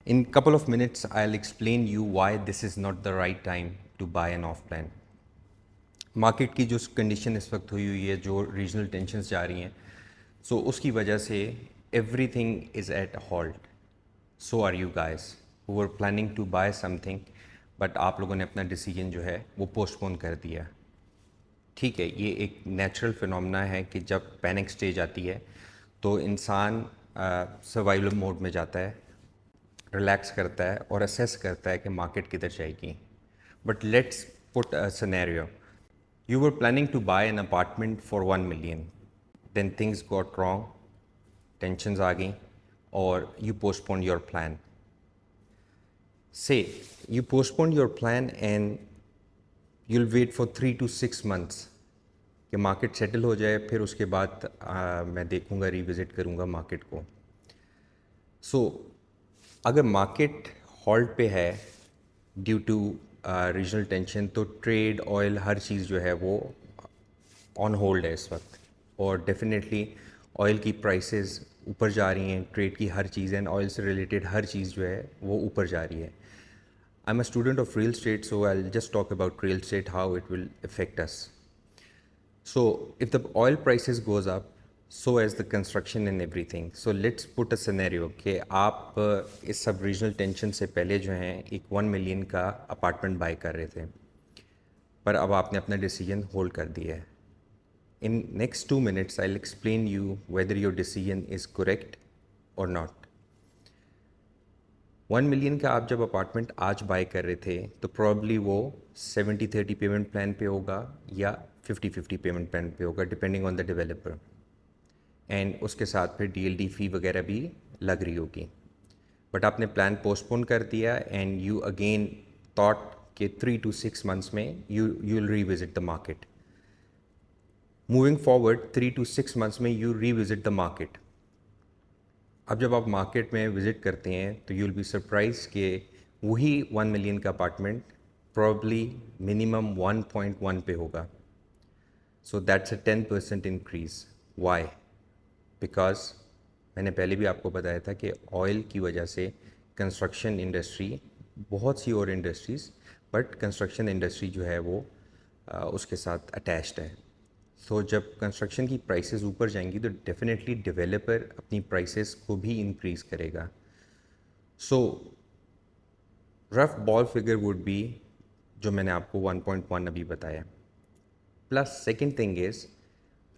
In couple of minutes, I'll explain you why this is not the right time to buy an off plan. Market की जो condition इस वक्त हुई है, जो रीजनल टेंशन्स जा रही हैं, सो उसकी वजह से everything is at halt. So are you guys who were planning to buy something, but आप लोगों ने अपना डिसीजन जो है वो पोस्टपोन कर दिया. ठीक है, ये एक नेचुरल फिनोमेना है कि जब पैनिक स्टेज आती है तो इंसान सर्वाइवल मोड में जाता है, रिलैक्स करता है और असेस करता है कि मार्केट किधर जाएगी. But let's put a scenario. You were planning to buy an apartment for 1 million. Then things got wrong, tensions आ गई और you postponed your plan. Say you postponed your plan and you'll wait for 3 to 6 months कि market settle हो जाए, फिर उसके बाद मैं देखूंगा, रिविजिट करूंगा मार्केट को. सो अगर मार्केट हॉल्ट पे है ड्यू टू रीजनल टेंशन, तो ट्रेड, ऑयल, हर चीज़ जो है वो ऑन होल्ड है इस वक्त. और डेफिनेटली ऑयल की प्राइसेस ऊपर जा रही हैं, ट्रेड की हर चीज़ एंड ऑयल से रिलेटेड हर चीज़ जो है वो ऊपर जा रही है. I am a student of real estate, so I will just talk about real estate, how it will affect us. So if the oil prices goes up, so as the construction and everything. So let's put a scenario कि आप इस सब regional tension से पहले जो हैं एक 1 million का अपार्टमेंट बाय कर रहे थे, पर अब आपने अपना डिसीजन होल्ड कर दिया है. In next 2 minutes I will explain you whether your decision is correct और नॉट. 1 मिलियन का आप जब अपार्टमेंट आज बाय कर रहे थे तो प्रॉब्ली वो 70-30 पेमेंट प्लान पे होगा या 50-50 पेमेंट प्लान पे होगा, depending on the developer. And उसके साथ फिर डीएलडी फ़ी वगैरह भी लग रही होगी. बट आपने प्लान पोस्टपोन कर दिया एंड यू अगेन थॉट कि 3 to 6 months में you will revisit the market. Moving forward 3 to 6 months में यू रीविजिट द मार्केट. अब जब आप मार्केट में विज़िट करते हैं तो यू विल बी सरप्राइज कि वही 1 मिलियन का अपार्टमेंट प्रॉब्ली मिनिमम 1.1 पे होगा. So that's a 10% increase. Why? Because मैंने पहले भी आपको बताया था कि ऑयल की वजह से कंस्ट्रक्शन इंडस्ट्री, बहुत सी और इंडस्ट्रीज़, बट कंस्ट्रक्शन इंडस्ट्री जो है वो उसके साथ अटैच्ड है. सो जब कंस्ट्रक्शन की प्राइसेस ऊपर जाएंगी तो डेफिनेटली डेवलपर अपनी प्राइसेस को भी इंक्रीज़ करेगा. सो rough ball figure would be जो मैंने आपको 1.1 अभी बताया. Plus second thing is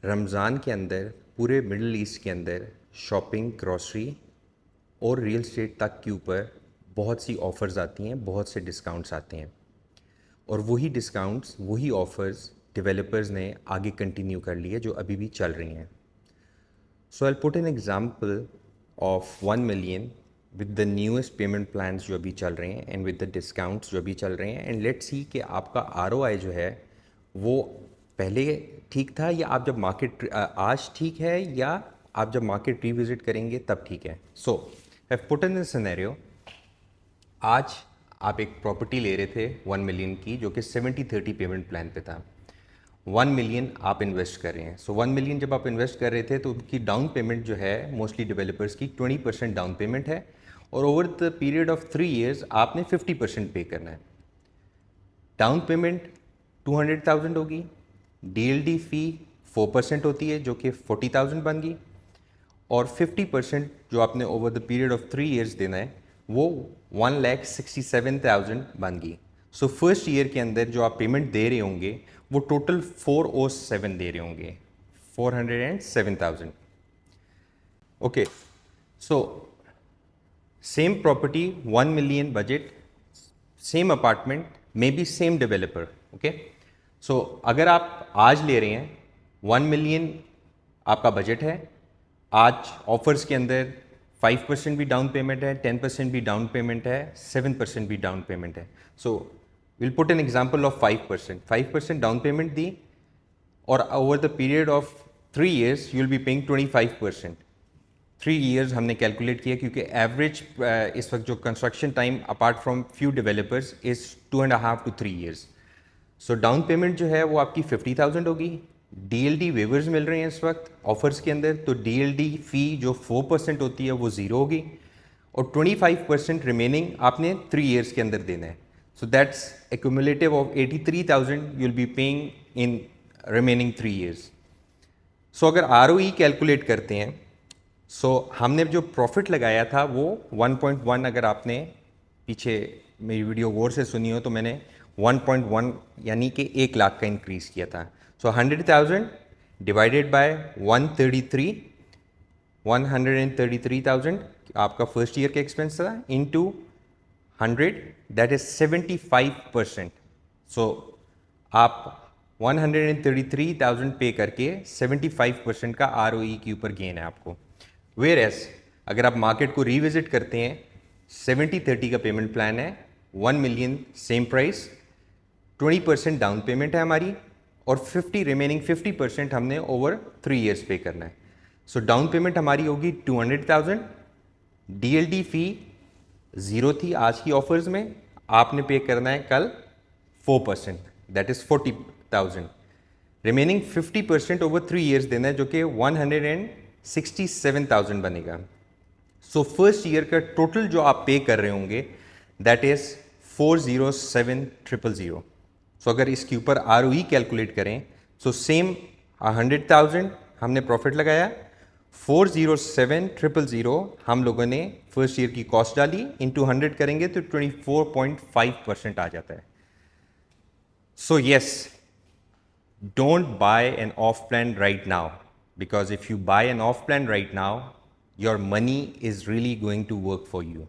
Ramzan के अंदर पूरे मिडल ईस्ट के अंदर शॉपिंग, ग्रॉसरी और रियल स्टेट तक के ऊपर बहुत सी ऑफ़र्स आती हैं, बहुत से डिस्काउंट्स आते हैं. और वही डिस्काउंट्स, वही ऑफ़र्स डेवलपर्स ने आगे कंटिन्यू कर लिए जो अभी भी चल रही हैं. So I put an example of 1 million with the newest payment plans जो अभी चल रहे हैं एंड विद द डिस्काउंट्स जो अभी चल रहे हैं. एंड लेट्स सी कि आपका आरओआई जो है वो पहले ठीक था या आप जब मार्केट आज ठीक है या आप जब मार्केट रिविजिट करेंगे तब ठीक है. So I put in this scenario. आज आप एक प्रॉपर्टी ले रहे थे 1 मिलियन की जो कि 70-30 पेमेंट प्लान पे था. 1 मिलियन आप इन्वेस्ट कर रहे हैं. सो 1 मिलियन जब आप इन्वेस्ट कर रहे थे तो उनकी डाउन पेमेंट जो है मोस्टली डेवलपर्स की 20% डाउन पेमेंट है और over the period of 3 years आपने 50% पे करना है. डाउन पेमेंट 200,000 होगी, डीएलडी फ़ी 4% होती है जो कि 40,000 बन गई, और 50% जो आपने over the period of 3 years देना है वो 1,67,000 बन गई. सो फर्स्ट ईयर के अंदर जो आप पेमेंट दे रहे होंगे वो टोटल 407 दे रहे होंगे, 407,000. Okay, so same property, 1 million budget, same apartment, maybe same developer. Okay, so अगर आप आज ले रहे हैं 1 मिलियन आपका बजट है, आज ऑफर्स के अंदर 5% भी डाउन पेमेंट है, 10% भी डाउन पेमेंट है, 7% भी डाउन पेमेंट है. So will put an example of 5% down payment दी और over the period of 3 years you will be paying 25%. 3 years हमने कैलकुलेट किया क्योंकि एवरेज इस वक्त जो construction time apart from few developers is 2.5 to 3 years. So down payment जो है वो आपकी 50,000 होगी. डीएलडी वेवर्स मिल रहे हैं इस वक्त ऑफर्स के अंदर, तो डीएलडी फ़ी जो 4% होती है वो ज़ीरो होगी और 25% रिमेनिंग आपने 3 ईयर्स के अंदर देना है. So that's a cumulative of 83,000 you will be paying in remaining 3 years. So अगर ROE कैलकुलेट करते हैं, सो हमने जो प्रॉफिट लगाया था वो 1.1, अगर आपने पीछे मेरी वीडियो गौर से सुनी हो तो मैंने 1.1 यानी कि 1 लाख का इंक्रीज़ किया था. सो 100,000 डिवाइडेड बाय 133,000 आपका फर्स्ट ईयर का एक्सपेंस था, इनटू 100, दैट इज 75%. सो आप 133,000 पे करके 75% का ROE के ऊपर गेन है आपको. वेयर एज अगर आप मार्केट को रिविजिट करते हैं, 70-30 का पेमेंट प्लान है, 1 million same price, 20% down payment है हमारी, और 50% हमने ओवर 3 ईयर्स पे करना है. सो डाउन पेमेंट हमारी होगी 200,000. DLD फी 0 थी आज की ऑफर्स में, आपने पे करना है कल 4%, that is 40,000. Remaining 50% over 3 years देना है, जो कि 167,000 बनेगा. सो फर्स्ट ईयर का टोटल जो आप पे कर रहे होंगे दैट इज 407,000. सो अगर इसके ऊपर ROE कैलकुलेट करें, सो सेम 100,000 हमने प्रॉफिट लगाया, 407,000 हम लोगों ने फर्स्ट ईयर की कॉस्ट डाली, इनटू 100 करेंगे तो 24.5% आ जाता है. So yes, don't buy an off plan right now, because if you buy an off plan right now, your money is really going to work for you.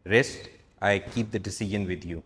Rest, I keep the decision with you.